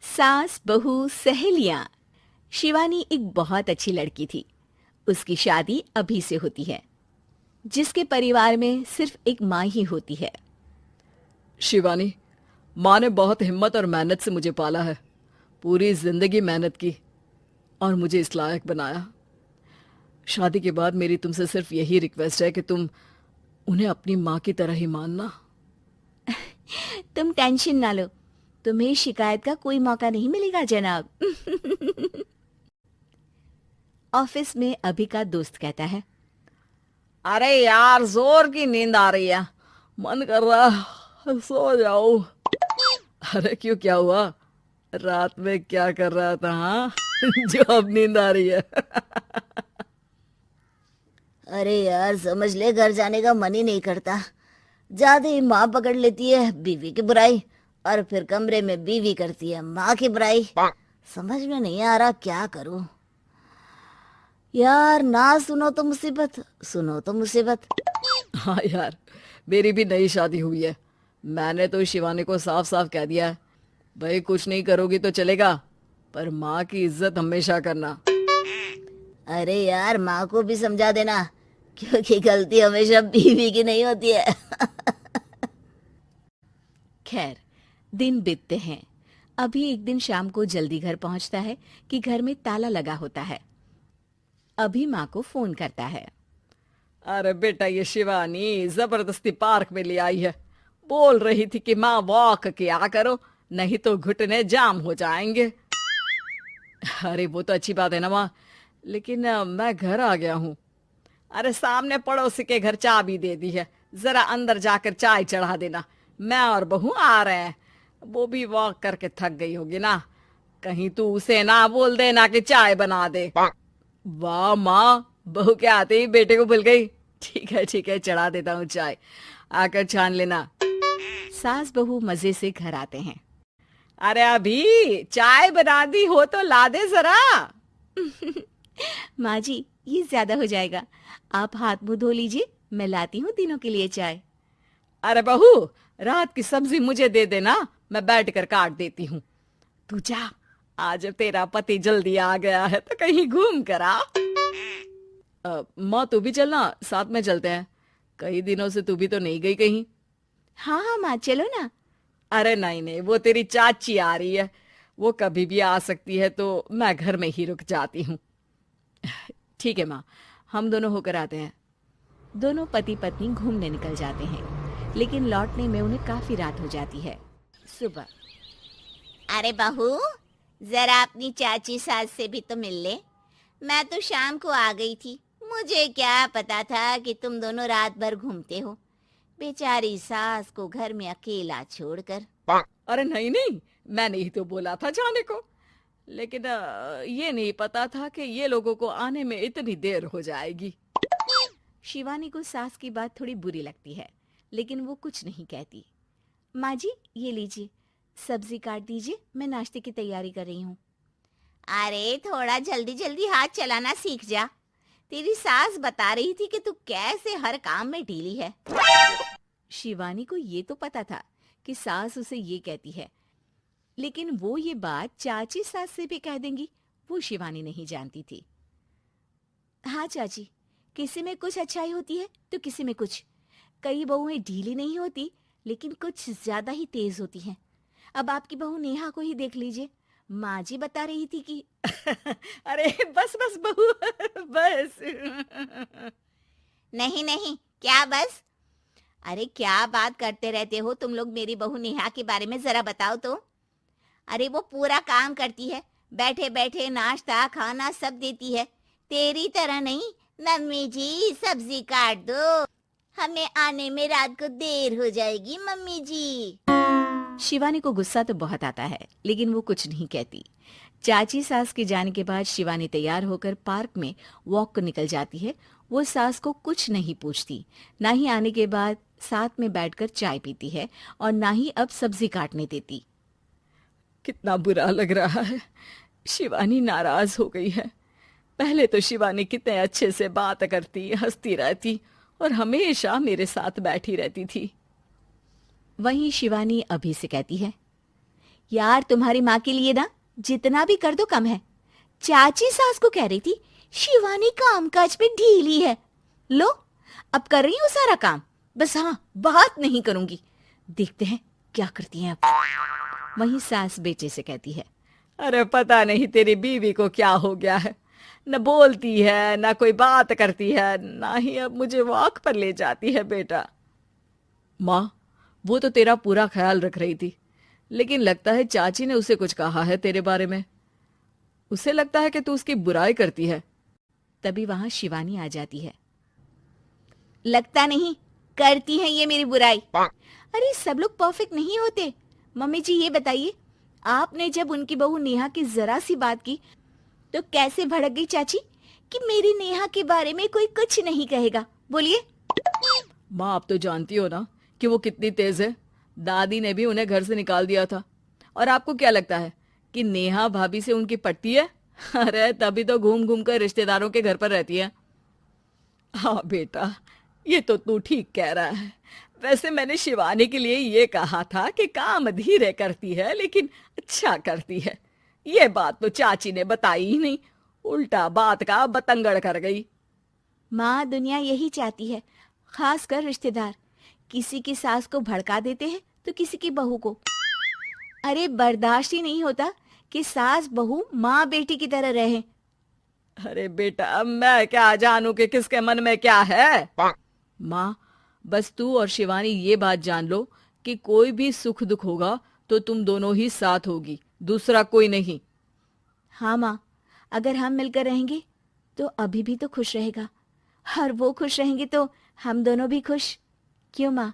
सास बहू सहेलियां। शिवानी एक बहुत अच्छी लड़की थी। उसकी शादी अभी से होती है, जिसके परिवार में सिर्फ एक माँ ही होती है। शिवानी, माँ ने बहुत हिम्मत और मेहनत से मुझे पाला है। पूरी जिंदगी मेहनत की और मुझे इस लायक बनाया। शादी के बाद मेरी तुमसे सिर्फ यही रिक्वेस्ट है कि तुम उन्हें अपनी माँ की तरह ही मानना। तुम टेंशन ना लो, तुम्हें शिकायत का कोई मौका नहीं मिलेगा जनाब। ऑफिस में अभी का दोस्त कहता है, अरे यार, जोर की नींद आ रही है, मन कर रहा है सो जाओ। अरे क्यों, क्या हुआ? रात में क्या कर रहा था? हाँ जो अब नींद आ रही है। अरे यार, समझ ले, घर जाने का मन ही नहीं करता। जाते ही माँ पकड़ लेती है बीवी की बुराई, और फिर कमरे में बीवी करती है माँ की बुराई। समझ में नहीं आ रहा क्या करूं। यार, ना सुनो तो मुसीबत, सुनो तो मुसीबत। हाँ यार, मेरी भी नई शादी हुई है। मैंने तो शिवानी को साफ साफ कह दिया है, भाई कुछ नहीं करोगी तो चलेगा, पर माँ की इज्जत हमेशा करना। अरे यार, माँ को भी समझा देना, क्योंकि गलती हमेशा बीवी की नहीं होती है। खैर, दिन बीतते हैं। अभी एक दिन शाम को जल्दी घर पहुंचता है कि घर में ताला लगा होता है। अभी माँ को फोन करता है। अरे बेटा, ये शिवानी जबरदस्ती पार्क में ले आई है। बोल रही थी कि माँ वॉक किया करो, नहीं तो घुटने जाम हो जाएंगे। अरे वो तो अच्छी बात है ना माँ, लेकिन मैं घर आ गया हूँ। अरे सामने पड़ोसी के घर चाबी दे दी है, जरा अंदर जाकर चाय चढ़ा देना। मैं और बहू आ रहे हैं। वो भी वॉक करके थक गई होगी ना, कहीं तू उसे ना बोल देना कि चाय बना दे। वाह माँ, बहू के आते ही बेटे को भूल गई। ठीक है, चढ़ा देता हूँ चाय, आकर छान लेना। सास बहू मजे से घर आते हैं। अरे अभी चाय बना दी हो तो ला दे जरा। माँ जी, ये ज्यादा हो जाएगा, आप हाथ मुंह धो लीजिए, मैं लाती हूँ तीनों के लिए चाय। अरे बहू, रात की सब्जी मुझे दे देना, मैं बैठ कर काट देती हूँ। तू जा, आज तेरा पति जल्दी आ गया है तो कहीं घूम कर आ। माँ तू भी चलना, साथ में चलते हैं। कई दिनों से तू भी तो नहीं गई कहीं। हाँ हाँ माँ, चलो ना। अरे नहीं नहीं, वो तेरी चाची आ रही है, वो कभी भी आ सकती है, तो मैं घर में ही रुक जाती हूँ। ठीक है माँ, हम दोनों होकर आते हैं। दोनों पति पत्नी घूमने निकल जाते हैं, लेकिन लौटने में उन्हें काफी रात हो जाती है। सुबह, अरे बहू, जरा अपनी चाची सास से भी तो मिल ले। मैं तो शाम को आ गई थी, मुझे क्या पता था कि तुम दोनों रात भर घूमते हो, बेचारी सास को घर में अकेला छोड़कर। अरे नहीं नहीं, मैंने ही तो बोला था जाने को, लेकिन ये नहीं पता था कि ये लोगों को आने में इतनी देर हो जाएगी। शिवानी को सास की बात थोड़ी बुरी लगती है, लेकिन वो कुछ नहीं कहती। माँ जी, ये लीजिए, सब्जी काट दीजिए, मैं नाश्ते की तैयारी कर रही हूँ। अरे थोड़ा जल्दी जल्दी हाथ चलाना सीख जा। तेरी सास बता रही थी कि तू कैसे हर काम में ढीली है। शिवानी को ये तो पता था कि सास उसे ये कहती है, लेकिन वो ये बात चाची सास से भी कह देंगी, वो शिवानी नहीं जानती थी। हाँ चाची, किसी में कुछ अच्छाई होती है तो किसी में कुछ। कई बहुएं ढीली नहीं होती, लेकिन कुछ ज्यादा ही तेज होती हैं। अब आपकी बहू नेहा को ही देख लीजिए, माँ जी बता रही थी कि अरे बस बस बहू, बस। नहीं नहीं, क्या बस? अरे क्या बात करते रहते हो तुम लोग मेरी बहू नेहा के बारे में, जरा बताओ तो। अरे वो पूरा काम करती है, बैठे बैठे नाश्ता खाना सब देती है। तेरी तरह नहीं, मम्मी जी सब्जी काट दो, हमें आने में रात को देर हो जाएगी मम्मी जी। शिवानी को गुस्सा तो बहुत आता है, लेकिन वो कुछ नहीं कहती। चाची सास के जाने के बाद शिवानी तैयार होकर पार्क में वॉक को निकल जाती है। वो सास को कुछ नहीं पूछती, ना ही आने के बाद साथ में बैठकर चाय पीती है, और ना ही अब सब्जी काटने देती। कितना बुरा लग रहा है, शिवानी नाराज हो गई है। पहले तो शिवानी कितने अच्छे से बात करती, हंसती रहती और हमेशा मेरे साथ बैठी रहती थी। वहीं शिवानी अभी से कहती है, यार तुम्हारी माँ के लिए ना जितना भी कर दो कम है। चाची सास को कह रही थी शिवानी कामकाज पे ढीली है। लो अब कर रही हूँ सारा काम, बस हाँ बात नहीं करूंगी। देखते हैं क्या करती हैं अब। वहीं सास बेटे से कहती है, अरे पता नहीं तेरी बीवी को क्या हो गया है, न बोलती है न कोई बात करती है, ना ही अब मुझे वॉक पर ले जाती है बेटा। माँ, वो तो तेरा पूरा ख्याल रख रही थी, लेकिन लगता है चाची ने उसे कुछ कहा है तेरे बारे में। उसे लगता है कि तू उसकी बुराई करती है। तभी वहां शिवानी आ जाती है। लगता नहीं करती है ये मेरी बुराई। अरे सब लोग परफेक्ट नहीं होते। मम्मी जी ये बताइए, आपने जब उनकी बहू नेहा की जरा सी बात की तो कैसे भड़क गई चाची कि मेरी नेहा के बारे में कोई कुछ नहीं कहेगा? बोलिए। माँ, आप तो जानती हो ना कि वो कितनी तेज है। दादी ने भी उन्हें घर से निकाल दिया था। और आपको क्या लगता है कि नेहा भाभी से उनकी पटती है? अरे तभी तो घूम घूम कर रिश्तेदारों के घर पर रहती है। हाँ बेटा, ये तो तू ठीक कह रहा है। वैसे मैंने शिवानी के लिए ये कहा था कि काम धीरे करती है लेकिन अच्छा करती है। ये बात तो चाची ने बताई ही नहीं, उल्टा बात का बतंगड़ कर गई। माँ, दुनिया यही चाहती है, खासकर रिश्तेदार। किसी की सास को भड़का देते हैं तो किसी की बहू को। अरे बर्दाश्त ही नहीं होता कि सास बहू माँ बेटी की तरह रहे। अरे बेटा, मैं क्या जानूं कि किसके मन में क्या है। माँ, बस तू और शिवानी ये बात जान लो कि कोई भी सुख दुख होगा तो तुम दोनों ही साथ होगी, दूसरा कोई नहीं। हाँ माँ, अगर हम मिलकर रहेंगे तो अभी भी तो खुश रहेगा, और वो खुश रहेंगे तो हम दोनों भी खुश। क्यों माँ?